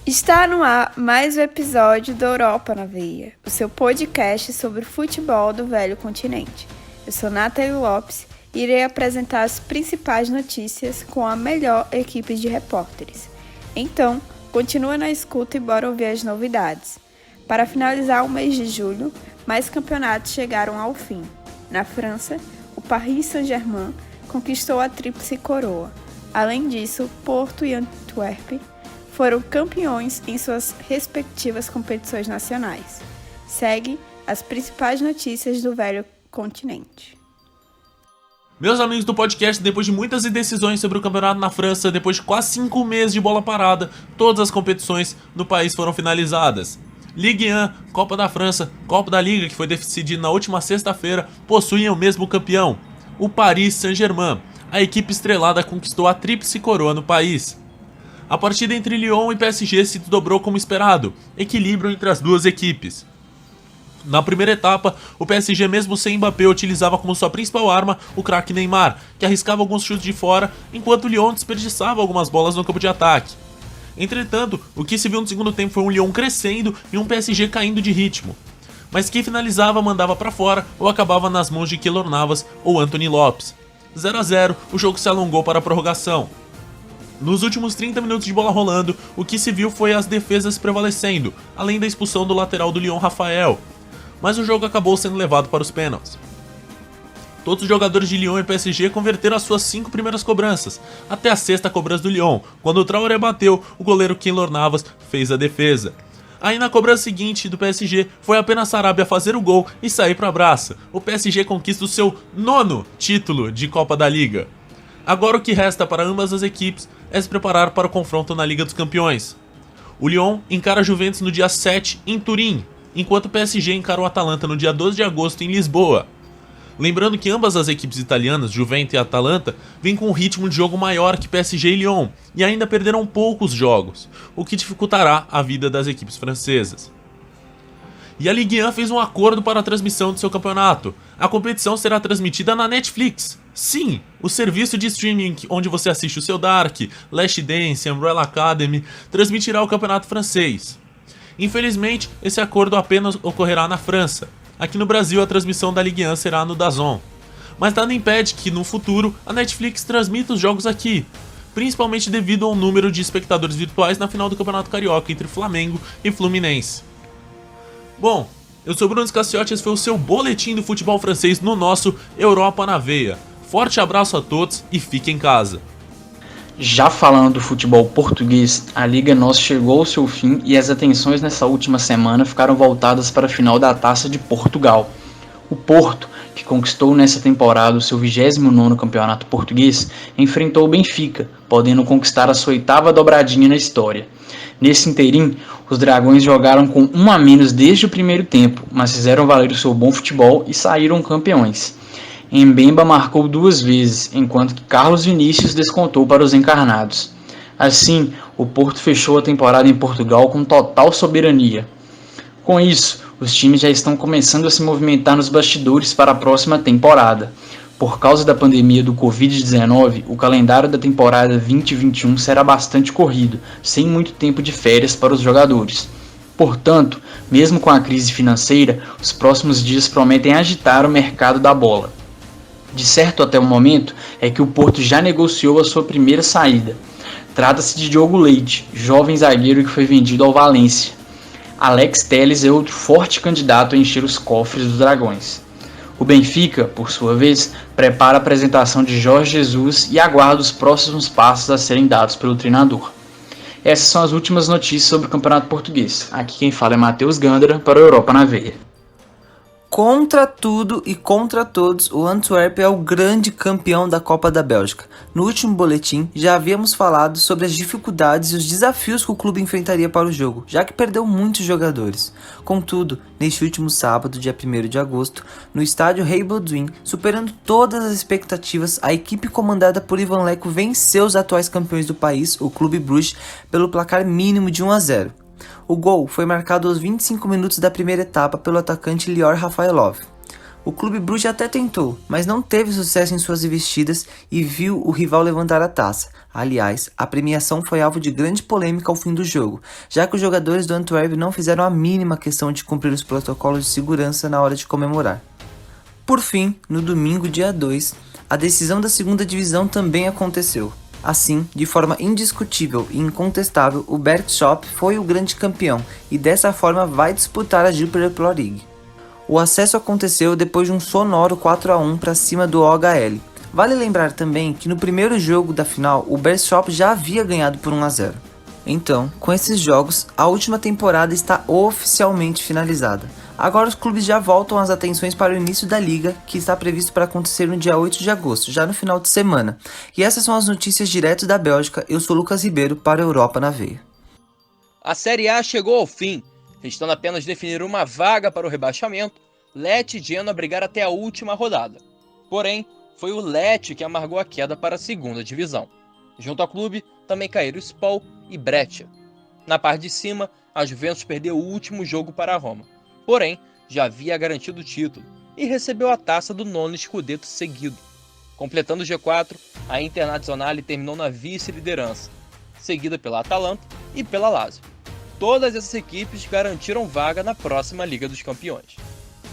Está no ar mais um episódio do Europa na Veia, o seu podcast sobre o futebol do velho continente. Eu sou Nathalie Lopes e irei apresentar as principais notícias com a melhor equipe de repórteres. Então, continua na escuta e bora ouvir as novidades. Para finalizar o mês de julho, mais campeonatos chegaram ao fim. Na França, o Paris Saint-Germain conquistou a tríplice coroa. Além disso, Porto e Antwerp foram campeões em suas respectivas competições nacionais. Segue as principais notícias do velho continente. Meus amigos do podcast, depois de muitas indecisões sobre o campeonato na França, depois de quase 5 meses de bola parada, todas as competições no país foram finalizadas. Ligue 1, Copa da França, Copa da Liga, que foi decidida na última sexta-feira, possuem o mesmo campeão, o Paris Saint-Germain. A equipe estrelada conquistou a tríplice coroa no país. A partida entre Lyon e PSG se dobrou como esperado, equilíbrio entre as duas equipes. Na primeira etapa, o PSG, mesmo sem Mbappé, utilizava como sua principal arma o craque Neymar, que arriscava alguns chutes de fora, enquanto o Lyon desperdiçava algumas bolas no campo de ataque. Entretanto, o que se viu no segundo tempo foi um Lyon crescendo e um PSG caindo de ritmo. Mas quem finalizava mandava para fora ou acabava nas mãos de Keylor Navas ou Anthony Lopes. 0 a 0, o jogo se alongou para a prorrogação. Nos últimos 30 minutos de bola rolando, o que se viu foi as defesas prevalecendo, além da expulsão do lateral do Lyon, Rafael. Mas o jogo acabou sendo levado para os pênaltis. Todos os jogadores de Lyon e PSG converteram as suas 5 primeiras cobranças, até a sexta cobrança do Lyon. Quando o Traoré bateu, o goleiro Keylor Navas fez a defesa. Aí na cobrança seguinte do PSG, foi apenas Sarabia fazer o gol e sair para a braça. O PSG conquista o seu 9º título de Copa da Liga. Agora o que resta para ambas as equipes é se preparar para o confronto na Liga dos Campeões. O Lyon encara a Juventus no dia 7 em Turim, enquanto o PSG encara o Atalanta no dia 12 de agosto em Lisboa. Lembrando que ambas as equipes italianas, Juventus e Atalanta, vêm com um ritmo de jogo maior que PSG e Lyon, e ainda perderam poucos jogos, o que dificultará a vida das equipes francesas. E a Ligue 1 fez um acordo para a transmissão do seu campeonato. A competição será transmitida na Netflix. Sim, o serviço de streaming onde você assiste o seu Dark, Last Dance, Umbrella Academy, transmitirá o campeonato francês. Infelizmente, esse acordo apenas ocorrerá na França. Aqui no Brasil, a transmissão da Ligue 1 será no DAZN. Mas nada impede que, no futuro, a Netflix transmita os jogos aqui, principalmente devido ao número de espectadores virtuais na final do Campeonato Carioca entre Flamengo e Fluminense. Bom, eu sou Bruno Scaciotti, esse foi o seu boletim do futebol francês no nosso Europa na Veia. Forte abraço a todos e fiquem em casa. Já falando do futebol português, a Liga NOS chegou ao seu fim e as atenções nessa última semana ficaram voltadas para a final da Taça de Portugal. O Porto, que conquistou nessa temporada o seu 29º campeonato português, enfrentou o Benfica, podendo conquistar a sua 8ª dobradinha na história. Nesse interim, os Dragões jogaram com 1 a menos desde o primeiro tempo, mas fizeram valer o seu bom futebol e saíram campeões. Mbemba marcou 2 vezes, enquanto que Carlos Vinícius descontou para os encarnados. Assim, o Porto fechou a temporada em Portugal com total soberania. Com isso, os times já estão começando a se movimentar nos bastidores para a próxima temporada. Por causa da pandemia do Covid-19, o calendário da temporada 2021 será bastante corrido, sem muito tempo de férias para os jogadores. Portanto, mesmo com a crise financeira, os próximos dias prometem agitar o mercado da bola. De certo até o momento é que o Porto já negociou a sua primeira saída. Trata-se de Diogo Leite, jovem zagueiro que foi vendido ao Valência. Alex Telles é outro forte candidato a encher os cofres dos Dragões. O Benfica, por sua vez, prepara a apresentação de Jorge Jesus e aguarda os próximos passos a serem dados pelo treinador. Essas são as últimas notícias sobre o Campeonato Português. Aqui quem fala é Matheus Gandara para a Europa na Veia. Contra tudo e contra todos, o Antwerp é o grande campeão da Copa da Bélgica. No último boletim, já havíamos falado sobre as dificuldades e os desafios que o clube enfrentaria para o jogo, já que perdeu muitos jogadores. Contudo, neste último sábado, dia 1º de agosto, no estádio Rei Baudouin, superando todas as expectativas, a equipe comandada por Ivan Leko venceu os atuais campeões do país, o Clube Bruges, pelo placar mínimo de 1 a 0. O gol foi marcado aos 25 minutos da primeira etapa pelo atacante Lior Rafaelov. O Clube Bruges até tentou, mas não teve sucesso em suas investidas e viu o rival levantar a taça. Aliás, a premiação foi alvo de grande polêmica ao fim do jogo, já que os jogadores do Antwerp não fizeram a mínima questão de cumprir os protocolos de segurança na hora de comemorar. Por fim, no domingo, dia 2, a decisão da segunda divisão também aconteceu. Assim, de forma indiscutível e incontestável, o Bergschop foi o grande campeão e dessa forma vai disputar a Jupiler Pro League. O acesso aconteceu depois de um sonoro 4-1 para cima do OHL. Vale lembrar também que no primeiro jogo da final o Bergschop já havia ganhado por 1-0. Então, com esses jogos, a última temporada está oficialmente finalizada. Agora os clubes já voltam as atenções para o início da liga, que está previsto para acontecer no dia 8 de agosto, já no final de semana. E essas são as notícias direto da Bélgica. Eu sou Lucas Ribeiro para a Europa na Veia. A Série A chegou ao fim, restando apenas definir uma vaga para o rebaixamento. Lecce e Genoa brigaram até a última rodada. Porém, foi o Lecce que amargou a queda para a segunda divisão. Junto ao clube, também caíram Spal e Brescia. Na parte de cima, a Juventus perdeu o último jogo para a Roma. Porém, já havia garantido o título e recebeu a taça do 9º Scudetto seguido. Completando o G4, a Internazionale terminou na vice-liderança, seguida pela Atalanta e pela Lazio. Todas essas equipes garantiram vaga na próxima Liga dos Campeões.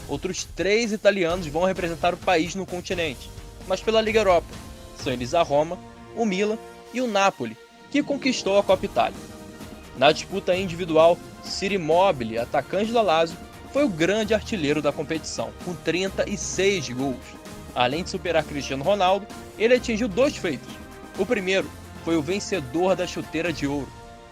Outros 3 italianos vão representar o país no continente, mas pela Liga Europa. São eles a Roma, o Milan e o Napoli, que conquistou a Copa Itália. Na disputa individual, Ciro Immobile, atacante da Lazio, foi o grande artilheiro da competição, com 36 gols. Além de superar Cristiano Ronaldo, ele atingiu 2 feitos. O primeiro foi o vencedor da chuteira de ouro,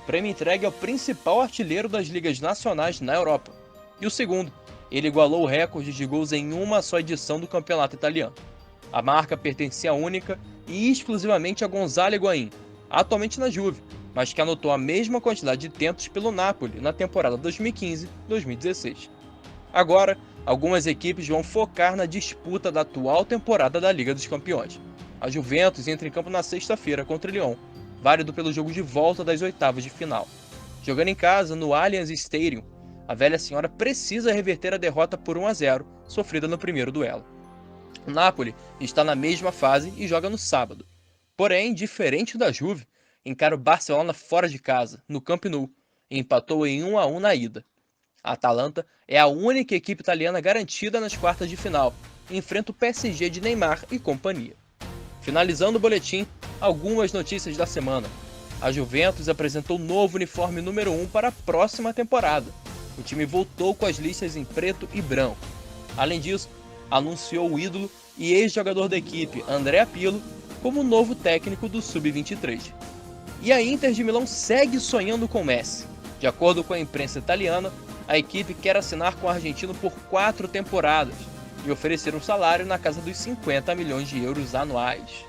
prêmio entregue ao principal artilheiro das ligas nacionais na Europa. E o segundo, ele igualou o recorde de gols em uma só edição do campeonato italiano. A marca pertencia única e exclusivamente a Gonzalo Higuaín, atualmente na Juve, mas que anotou a mesma quantidade de tentos pelo Napoli na temporada 2015-2016. Agora, algumas equipes vão focar na disputa da atual temporada da Liga dos Campeões. A Juventus entra em campo na sexta-feira contra o Lyon, válido pelo jogo de volta das oitavas de final. Jogando em casa, no Allianz Stadium, a velha senhora precisa reverter a derrota por 1-0, sofrida no primeiro duelo. O Napoli está na mesma fase e joga no sábado. Porém, diferente da Juve, encara o Barcelona fora de casa, no Camp Nou, e empatou em 1-1 na ida. A Atalanta é a única equipe italiana garantida nas quartas de final e enfrenta o PSG de Neymar e companhia. Finalizando o boletim, algumas notícias da semana. A Juventus apresentou o novo uniforme número 1 para a próxima temporada. O time voltou com as listas em preto e branco. Além disso, anunciou o ídolo e ex-jogador da equipe, Andrea Pirlo, como novo técnico do Sub-23. E a Inter de Milão segue sonhando com Messi. De acordo com a imprensa italiana, a equipe quer assinar com o argentino por 4 temporadas e oferecer um salário na casa dos 50 milhões de euros anuais.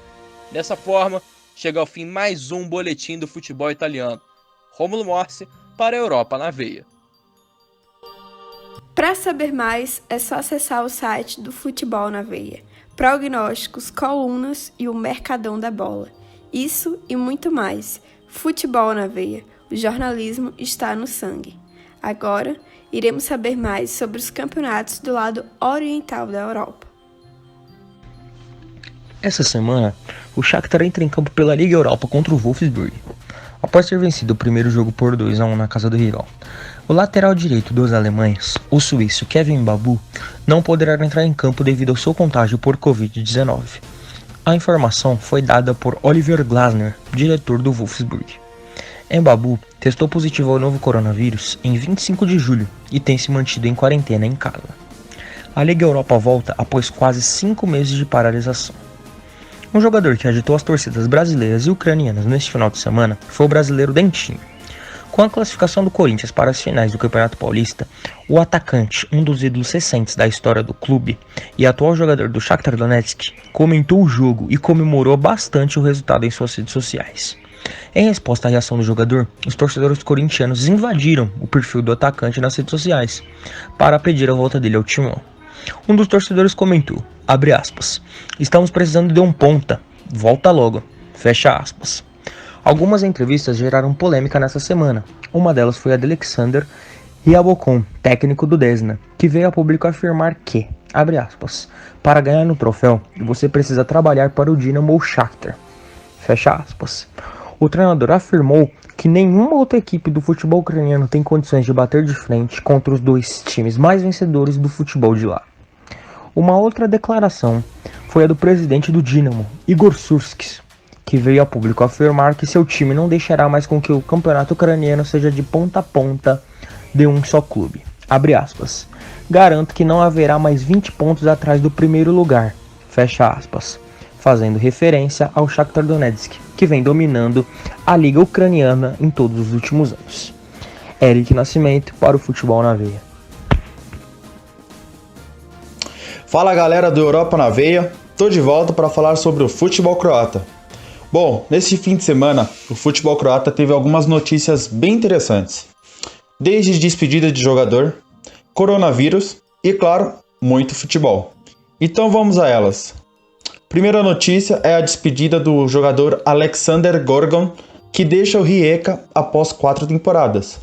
Dessa forma, chega ao fim mais um boletim do futebol italiano. Rômulo Morsi para a Europa na Veia. Para saber mais, é só acessar o site do Futebol na Veia. Prognósticos, colunas e o Mercadão da Bola. Isso e muito mais. Futebol na Veia. O jornalismo está no sangue. Agora, iremos saber mais sobre os campeonatos do lado oriental da Europa. Essa semana, o Shakhtar entra em campo pela Liga Europa contra o Wolfsburg. Após ter vencido o primeiro jogo por 2-1 na casa do rival, o lateral direito dos alemães, o suíço Kevin Babu, não poderá entrar em campo devido ao seu contágio por Covid-19. A informação foi dada por Oliver Glasner, diretor do Wolfsburg. Mbabu testou positivo ao novo coronavírus em 25 de julho e tem se mantido em quarentena em casa. A Liga Europa volta após quase 5 meses de paralisação. Um jogador que agitou as torcidas brasileiras e ucranianas neste final de semana foi o brasileiro Dentinho. Com a classificação do Corinthians para as finais do Campeonato Paulista, o atacante, um dos ídolos recentes da história do clube e atual jogador do Shakhtar Donetsk, comentou o jogo e comemorou bastante o resultado em suas redes sociais. Em resposta à reação do jogador, os torcedores corintianos invadiram o perfil do atacante nas redes sociais para pedir a volta dele ao timão. Um dos torcedores comentou, abre aspas, estamos precisando de um ponta, volta logo, fecha aspas. Algumas entrevistas geraram polêmica nessa semana. Uma delas foi a de Alexander Ryabokon, técnico do Desna, que veio a público afirmar que, Abre aspas. Para ganhar no troféu, você precisa trabalhar para o Dinamo ou Shakhtar. Fecha aspas. O treinador afirmou que nenhuma outra equipe do futebol ucraniano tem condições de bater de frente contra os dois times mais vencedores do futebol de lá. Uma outra declaração foi a do presidente do Dinamo, Igor Surskis, que veio a público afirmar que seu time não deixará mais com que o campeonato ucraniano seja de ponta a ponta de um só clube. Abre aspas. Garanto que não haverá mais 20 pontos atrás do primeiro lugar. Fecha aspas. Fazendo referência ao Shakhtar Donetsk, que vem dominando a liga ucraniana em todos os últimos anos. Eric Nascimento para o Futebol na Veia. Fala galera do Europa na Veia, tô de volta para falar sobre o futebol croata. Bom, nesse fim de semana, o futebol croata teve algumas notícias bem interessantes. Desde despedida de jogador, coronavírus e, claro, muito futebol. Então vamos a elas. Primeira notícia é a despedida do jogador Alexander Gorgon, que deixa o Rijeka após 4 temporadas.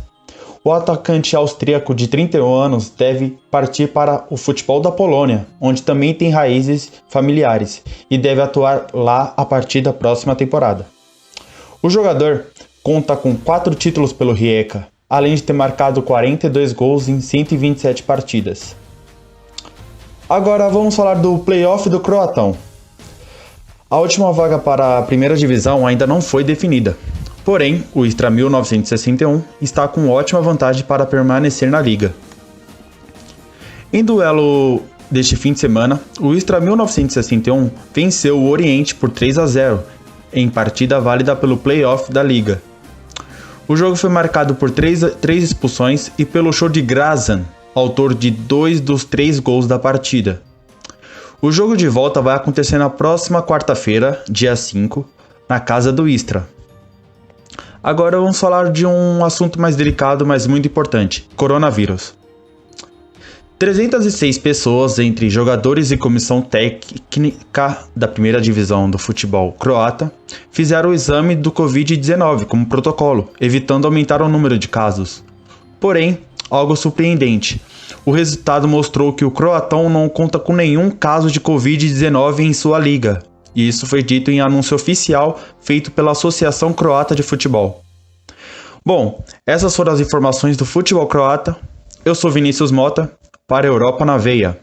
O atacante austríaco de 31 anos deve partir para o futebol da Polônia, onde também tem raízes familiares, e deve atuar lá a partir da próxima temporada. O jogador conta com 4 títulos pelo Rijeka, além de ter marcado 42 gols em 127 partidas. Agora vamos falar do playoff do Croatão. A última vaga para a primeira divisão ainda não foi definida. Porém, o Istra 1961 está com ótima vantagem para permanecer na liga. Em duelo deste fim de semana, o Istra 1961 venceu o Oriente por 3-0 em partida válida pelo playoff da liga. O jogo foi marcado por 3 expulsões e pelo show de Grazan, autor de 2 dos 3 gols da partida. O jogo de volta vai acontecer na próxima quarta-feira, dia 5, na casa do Istra. Agora vamos falar de um assunto mais delicado, mas muito importante: coronavírus. 306 pessoas, entre jogadores e comissão técnica da primeira divisão do futebol croata, fizeram o exame do Covid-19 como protocolo, evitando aumentar o número de casos. Porém, algo surpreendente: o resultado mostrou que o Croatão não conta com nenhum caso de Covid-19 em sua liga. E isso foi dito em anúncio oficial feito pela Associação Croata de Futebol. Bom, essas foram as informações do futebol croata. Eu sou Vinícius Mota, para a Europa na Veia.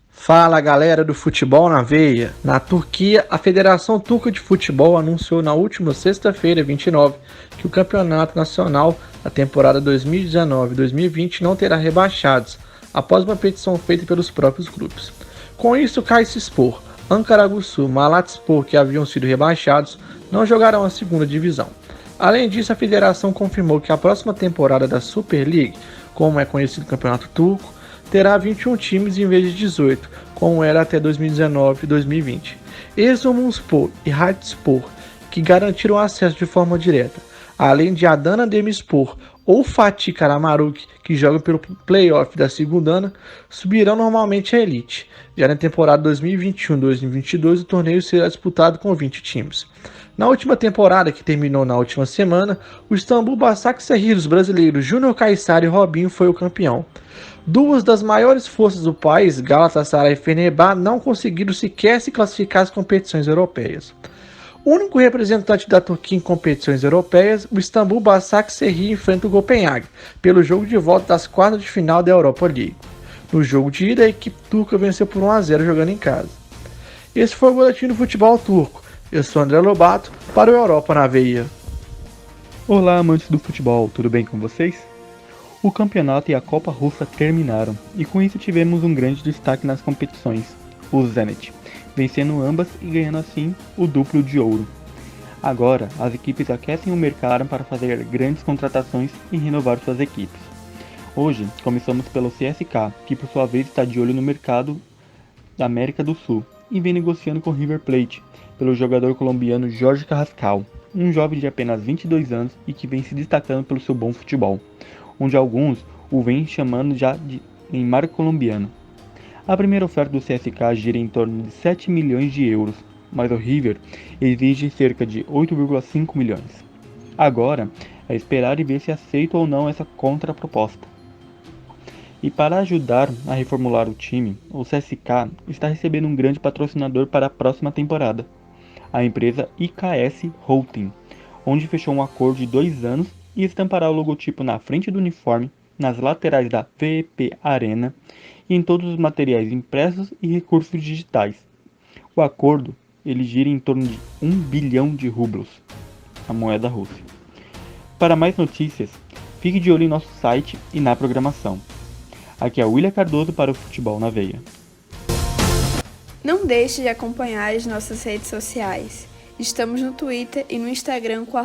Fala galera do Futebol na Veia. Na Turquia, a Federação Turca de Futebol anunciou na última sexta-feira, 29, que o campeonato nacional da temporada 2019-2020 não terá rebaixados, após uma petição feita pelos próprios clubes. Com isso, Kayserispor, Ankaraguçu, Malatyaspor, que haviam sido rebaixados, não jogarão a segunda divisão. Além disso, a federação confirmou que a próxima temporada da Super League, como é conhecido o campeonato turco, terá 21 times em vez de 18, como era até 2019 e 2020. Erzurumspor e Hatayspor, que garantiram acesso de forma direta, além de Adana Demirspor ou Fatih Karamaruk, que jogam pelo playoff da Segundana, subirão normalmente à elite. Já na temporada 2021-2022, o torneio será disputado com 20 times. Na última temporada, que terminou na última semana, o Istambul Başakşehir dos brasileiros Júnior Caissara e Robinho foi o campeão. Duas das maiores forças do país, Galatasaray e Fenerbahçe, não conseguiram sequer se classificar às competições europeias. O único representante da Turquia em competições europeias, o Istambul Başakşehir enfrenta o Copenhague, pelo jogo de volta das quartas de final da Europa League. No jogo de ida, a equipe turca venceu por 1-0 jogando em casa. Esse foi o boletim do futebol turco. Eu sou André Lobato, para o Europa na Veia. Olá, amantes do futebol, tudo bem com vocês? O campeonato e a Copa Russa terminaram, e com isso tivemos um grande destaque nas competições, o Zenit, vencendo ambas e ganhando assim o duplo de ouro. Agora, as equipes aquecem o mercado para fazer grandes contratações e renovar suas equipes. Hoje, começamos pelo CSK, que por sua vez está de olho no mercado da América do Sul, e vem negociando com River Plate, pelo jogador colombiano Jorge Carrascal, um jovem de apenas 22 anos e que vem se destacando pelo seu bom futebol, onde alguns o vêm chamando já de Neymar colombiano. A primeira oferta do CSK gira em torno de 7 milhões de euros, mas o River exige cerca de 8,5 milhões. Agora é esperar e ver se aceita ou não essa contraproposta. E para ajudar a reformular o time, o CSKA está recebendo um grande patrocinador para a próxima temporada, a empresa IKS Holding, onde fechou um acordo de 2 anos e estampará o logotipo na frente do uniforme, nas laterais da VEP Arena e em todos os materiais impressos e recursos digitais. O acordo ele gira em torno de 1 bilhão de rublos, a moeda russa. Para mais notícias, fique de olho em nosso site e na programação. Aqui é o William Cardoso para o Futebol na Veia. Não deixe de acompanhar as nossas redes sociais. Estamos no Twitter e no Instagram com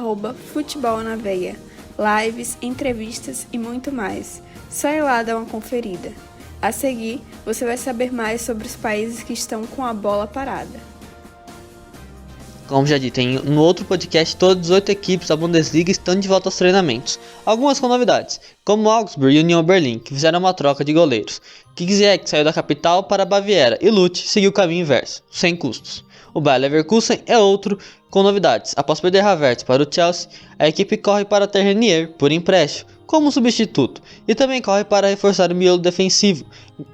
@futebolnaveia. Lives, entrevistas e muito mais. Só ir lá dar uma conferida. A seguir, você vai saber mais sobre os países que estão com a bola parada. Como já dito no outro podcast, todas as 18 equipes da Bundesliga estão de volta aos treinamentos. Algumas com novidades, como Augsburg e Union Berlin, que fizeram uma troca de goleiros. Kickziek saiu da capital para a Baviera e Lute seguiu o caminho inverso, sem custos. O Bayer Leverkusen é outro com novidades. Após perder Havertz para o Chelsea, a equipe corre para ter Renier por empréstimo, como substituto, e também corre para reforçar o miolo defensivo.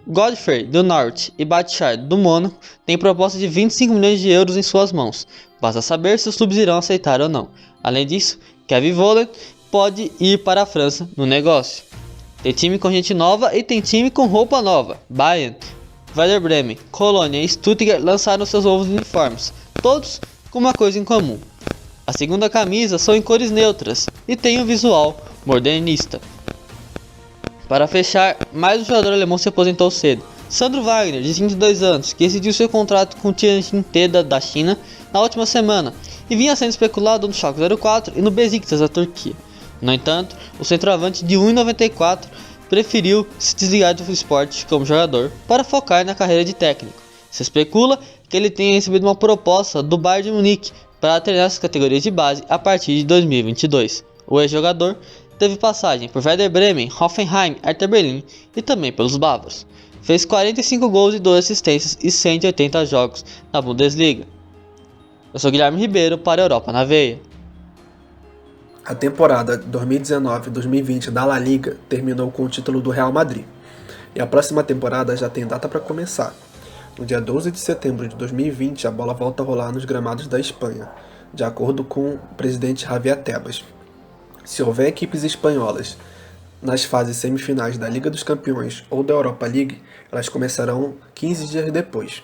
Godfrey, do Norte, e Batshar, do Mônaco, têm proposta de 25 milhões de euros em suas mãos. Basta saber se os clubes irão aceitar ou não. Além disso, Kevin Volland pode ir para a França no negócio. Tem time com gente nova e tem time com roupa nova. Bayern, Werder Bremen, Colônia e Stuttgart lançaram seus novos uniformes, todos com uma coisa em comum. A segunda camisa são em cores neutras e tem um visual modernista. Para fechar, mais um jogador alemão se aposentou cedo. Sandro Wagner, de 22 anos, que decidiu seu contrato com o Tianjin Teda da China na última semana e vinha sendo especulado no Schalke 04 e no Besiktas da Turquia. No entanto, o centroavante de 1,94 preferiu se desligar do esporte como jogador para focar na carreira de técnico. Se especula que ele tenha recebido uma proposta do Bayern de Munique para treinar as categorias de base a partir de 2022. O ex-jogador teve passagem por Werder Bremen, Hoffenheim, Hertha Berlin e também pelos bávaros. Fez 45 gols e 2 assistências e 180 jogos na Bundesliga. Eu sou Guilherme Ribeiro para a Europa na Veia. A temporada 2019-2020 da La Liga terminou com o título do Real Madrid. E a próxima temporada já tem data para começar. No dia 12 de setembro de 2020, a bola volta a rolar nos gramados da Espanha, de acordo com o presidente Javier Tebas. Se houver equipes espanholas nas fases semifinais da Liga dos Campeões ou da Europa League, elas começarão 15 dias depois.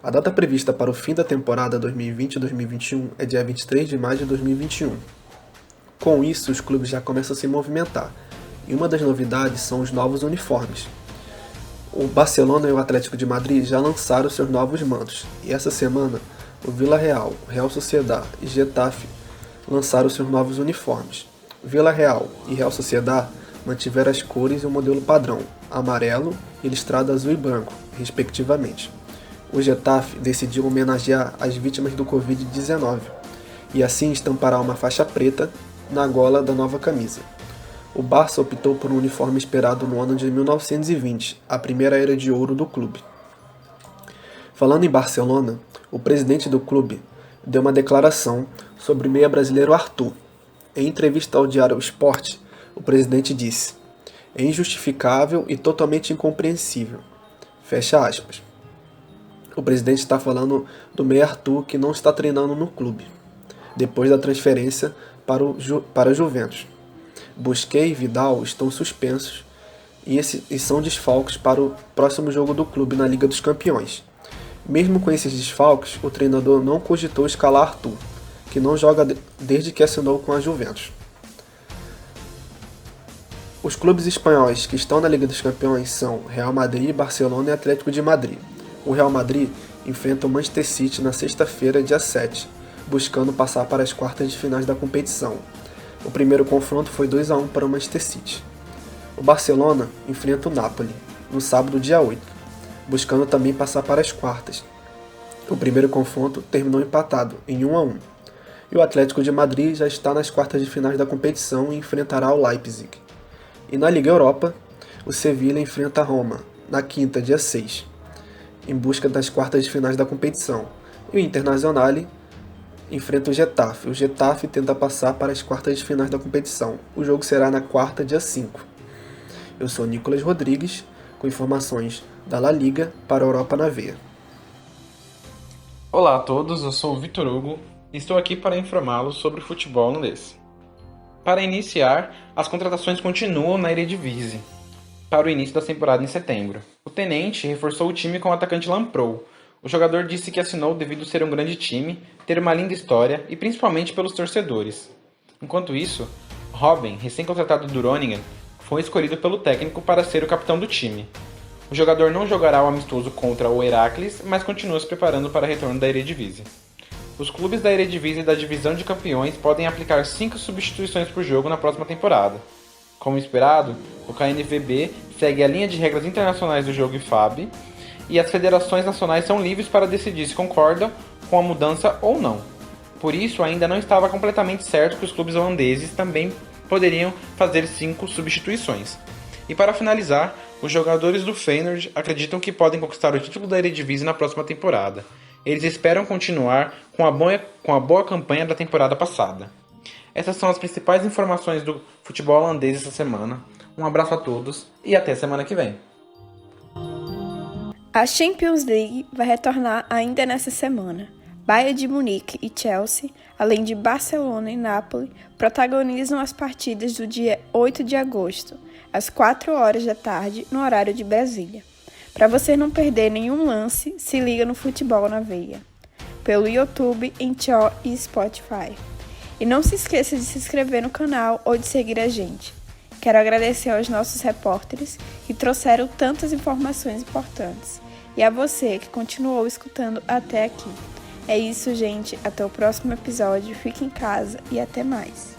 A data prevista para o fim da temporada 2020-2021 é dia 23 de maio de 2021. Com isso, os clubes já começam a se movimentar, e uma das novidades são os novos uniformes. O Barcelona e o Atlético de Madrid já lançaram seus novos mantos, e essa semana o Villarreal, Real Sociedad e Getafe lançaram seus novos uniformes. Villarreal e Real Sociedad mantiveram as cores e o modelo padrão, amarelo e listrado azul e branco, respectivamente. O Getafe decidiu homenagear as vítimas do Covid-19 e assim estampará uma faixa preta na gola da nova camisa. O Barça optou por um uniforme esperado no ano de 1920, a primeira era de ouro do clube. Falando em Barcelona, o presidente do clube deu uma declaração sobre o meia brasileiro Arthur. Em entrevista ao diário O Sport, o presidente disse: "É injustificável e totalmente incompreensível." Fecha aspas. O presidente está falando do meia Arthur, que não está treinando no clube, depois da transferência para a Juventus. Busquets e Vidal estão suspensos e são desfalques para o próximo jogo do clube na Liga dos Campeões. Mesmo com esses desfalques, o treinador não cogitou escalar Arthur, que não joga desde que assinou com a Juventus. Os clubes espanhóis que estão na Liga dos Campeões são Real Madrid, Barcelona e Atlético de Madrid. O Real Madrid enfrenta o Manchester City na sexta-feira, dia 7, buscando passar para as quartas de finais da competição. O primeiro confronto foi 2-1 para o Manchester City. O Barcelona enfrenta o Napoli no sábado, dia 8, buscando também passar para as quartas. O primeiro confronto terminou empatado em 1-1. E o Atlético de Madrid já está nas quartas de finais da competição e enfrentará o Leipzig. E na Liga Europa, o Sevilla enfrenta a Roma na quinta, dia 6, em busca das quartas de finais da competição. E o Internazionale enfrenta o Getafe. O Getafe tenta passar para as quartas de finais da competição. O jogo será na quarta, dia 5. Eu sou Nicolas Rodrigues, com informações da La Liga para a Europa na Veia. Olá a todos, eu sou o Vitor Hugo e estou aqui para informá-los sobre o futebol holandês. Para iniciar, as contratações continuam na Eredivisie para o início da temporada em setembro. O Tenente reforçou o time com o atacante Lamprou. O jogador disse que assinou devido ser um grande time, ter uma linda história e principalmente pelos torcedores. Enquanto isso, Robben, recém-contratado do Groningen, foi escolhido pelo técnico para ser o capitão do time. O jogador não jogará o amistoso contra o Heracles, mas continua se preparando para retorno da Eredivisie. Os clubes da Eredivisie e da Divisão de Campeões podem aplicar 5 substituições por jogo na próxima temporada. Como esperado, o KNVB segue a linha de regras internacionais do jogo IFAB e as federações nacionais são livres para decidir se concordam com a mudança ou não. Por isso, ainda não estava completamente certo que os clubes holandeses também poderiam fazer 5 substituições. E para finalizar, os jogadores do Feyenoord acreditam que podem conquistar o título da Eredivisie na próxima temporada. Eles esperam continuar com a boa campanha da temporada passada. Essas são as principais informações do futebol holandês essa semana. Um abraço a todos e até semana que vem. A Champions League vai retornar ainda nessa semana. Bayern de Munique e Chelsea, além de Barcelona e Napoli, protagonizam as partidas do dia 8 de agosto, às 4 horas da tarde, no horário de Brasília. Para você não perder nenhum lance, se liga no Futebol na Veia, pelo YouTube, Anchor e Spotify. E não se esqueça de se inscrever no canal ou de seguir a gente. Quero agradecer aos nossos repórteres que trouxeram tantas informações importantes. E a você que continuou escutando até aqui. É isso, gente. Até o próximo episódio. Fique em casa e até mais.